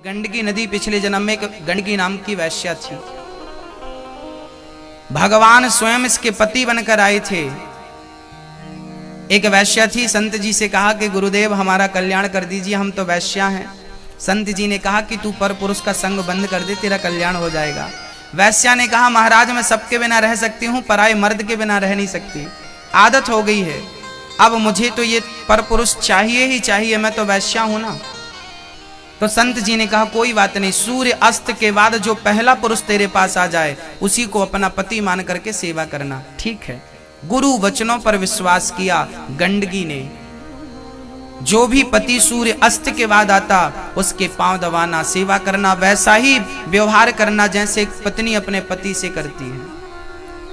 गंडकी नदी पिछले जन्म में एक गंडकी नाम की वैश्या थी। भगवान स्वयं इसके पति बनकर आए थे। एक वैश्या थी, संत जी से कहा कि गुरुदेव हमारा कल्याण कर दीजिए, हम तो वैश्या हैं। संत जी ने कहा कि तू पर पुरुष का संग बंद कर दे, तेरा कल्याण हो जाएगा। वैश्या ने कहा महाराज मैं सबके बिना रह सकती हूं, पराये मर्द के बिना रह नहीं सकती, आदत हो गई है, अब मुझे तो ये पर पुरुष चाहिए ही चाहिए, मैं तो वैश्या हूं ना। तो संत जी ने कहा कोई बात नहीं, सूर्य अस्त के बाद जो पहला पुरुष तेरे पास आ जाए उसी को अपना पति मान करके सेवा करना। ठीक है। गुरु वचनों पर विश्वास किया गंडकी ने। जो भी पति सूर्य अस्त के बाद आता उसके पांव दबाना, सेवा करना, वैसा ही व्यवहार करना जैसे एक पत्नी अपने पति से करती है।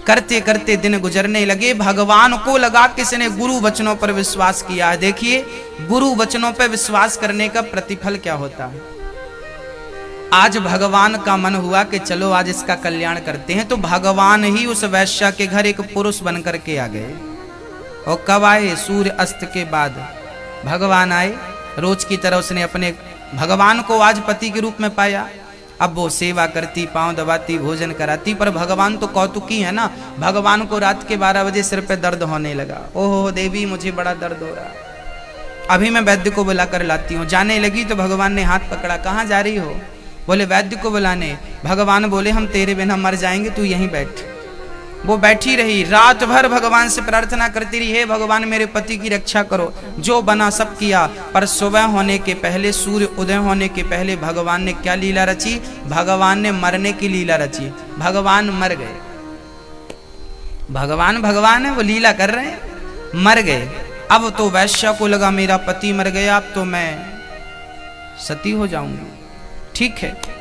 करते करते दिन गुजरने लगे। भगवान को लगा किसने गुरु वचनों पर विश्वास किया है। देखिए गुरु वचनों पर विश्वास करने का प्रतिफल क्या होता है। आज भगवान का मन हुआ कि चलो आज इसका कल्याण करते हैं, तो भगवान ही उस वैश्या के घर एक पुरुष बन करके आ गए। और कब आए? सूर्य अस्त के बाद भगवान आए। रोज की तरह उसने अपने भगवान को आज पति के रूप में पाया। अब वो सेवा करती, पांव दबाती, भोजन कराती, पर भगवान तो कौतुकी है ना। भगवान को रात के 12 बजे सिर पे दर्द होने लगा। ओहो देवी मुझे बड़ा दर्द हो रहा, अभी मैं वैद्य को बुला कर लाती हूँ। जाने लगी तो भगवान ने हाथ पकड़ा, कहाँ जा रही हो? बोले वैद्य को बुलाने। भगवान बोले हम तेरे बिना मर जाएंगे, तू यहीं बैठ। वो बैठी रही, रात भर भगवान से प्रार्थना करती रही, हे भगवान मेरे पति की रक्षा करो। जो बना सब किया, पर सुबह होने के पहले, सूर्य उदय होने के पहले भगवान ने क्या लीला रची? भगवान ने मरने की लीला रची। भगवान मर गए। भगवान है, वो लीला कर रहे हैं, मर गए। अब तो वैश्या को लगा मेरा पति मर गया, अब तो मैं सती हो जाऊंगी। ठीक है।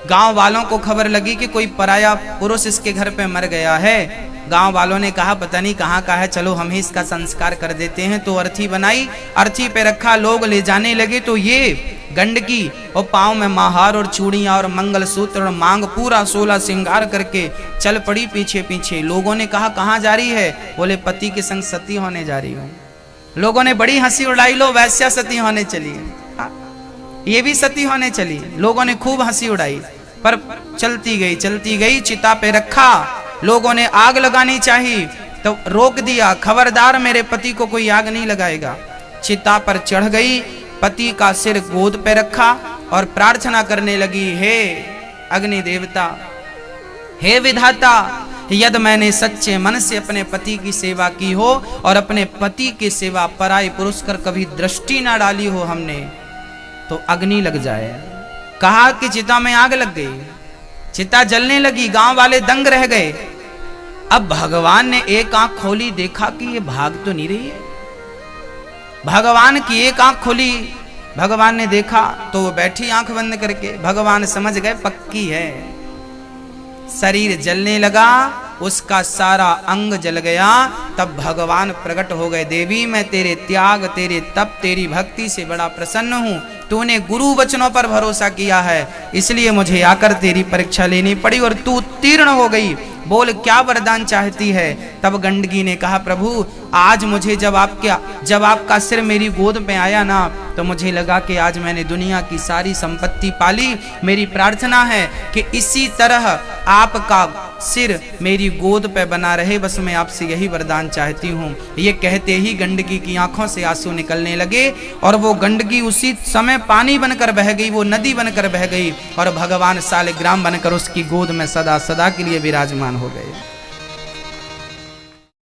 गांव वालों को खबर लगी कि कोई पराया पुरुष इसके घर पे मर गया है। गांव वालों ने कहा पता नहीं कहाँ का है, चलो हम ही इसका संस्कार कर देते हैं। तो अर्थी बनाई, अर्थी पे रखा, लोग ले जाने लगे। तो ये गंडकी और पांव में महार और चूड़ियां और मंगलसूत्र और मांग पूरा 16 श्रृंगार करके चल पड़ी पीछे पीछे। लोगों ने कहा कहाँ जा रही है? बोले पति के संग सती होने जा रही हूँ। लोगों ने बड़ी हंसी उड़ाई, लो वैश्या सती होने चली है, ये भी सती होने चली। लोगों ने खूब हंसी उड़ाई, पर चलती गई। चिता पे रखा, लोगों ने आग लगानी चाहिए तो रोक दिया, खबरदार मेरे पति को कोई आग नहीं लगाएगा। चिता पर चढ़ गई, पति का सिर गोद पे रखा और प्रार्थना करने लगी, हे अग्नि देवता, हे विधाता, यदि मैंने सच्चे मन से अपने पति की सेवा की हो और अपने पति की सेवा पराये पुरुष कर कभी दृष्टि ना डाली हो हमने, तो अग्नि लग जाए। कहा कि चिता में आग लग गई, चिता जलने लगी, गांव वाले दंग रह गए। अब भगवान ने एक आंख खोली, देखा कि ये भाग तो नहीं रही है। भगवान की एक आंख खोली, भगवान ने देखा तो वो बैठी आंख बंद करके। भगवान समझ गए पक्की है। शरीर जलने लगा, उसका सारा अंग जल गया। तब भगवान प्रकट हो गए, देवी मैं तेरे त्याग, तेरे तप, तेरी भक्ति से बड़ा प्रसन्न हूं। तूने गुरु वचनों पर भरोसा किया है, इसलिए मुझे आकर तेरी परीक्षा लेनी पड़ी और तू उत्तीर्ण हो गई। बोल क्या वरदान चाहती है? तब गंडकी ने कहा प्रभु आज मुझे जब आपका सिर मेरी गोद में आया ना, तो मुझे लगा कि आज मैंने दुनिया की सारी संपत्ति पाली। मेरी प्रार्थना है कि इसी तरह आपका सिर मेरी गोद पे बना रहे, बस मैं आपसे यही वरदान चाहती हूँ। ये कहते ही गंडकी की आंखों से आंसू निकलने लगे और वो गंडकी उसी समय पानी बनकर बह गई, वो नदी बनकर बह गई और भगवान सालिग्राम बनकर उसकी गोद में सदा सदा के लिए विराजमान हो गए।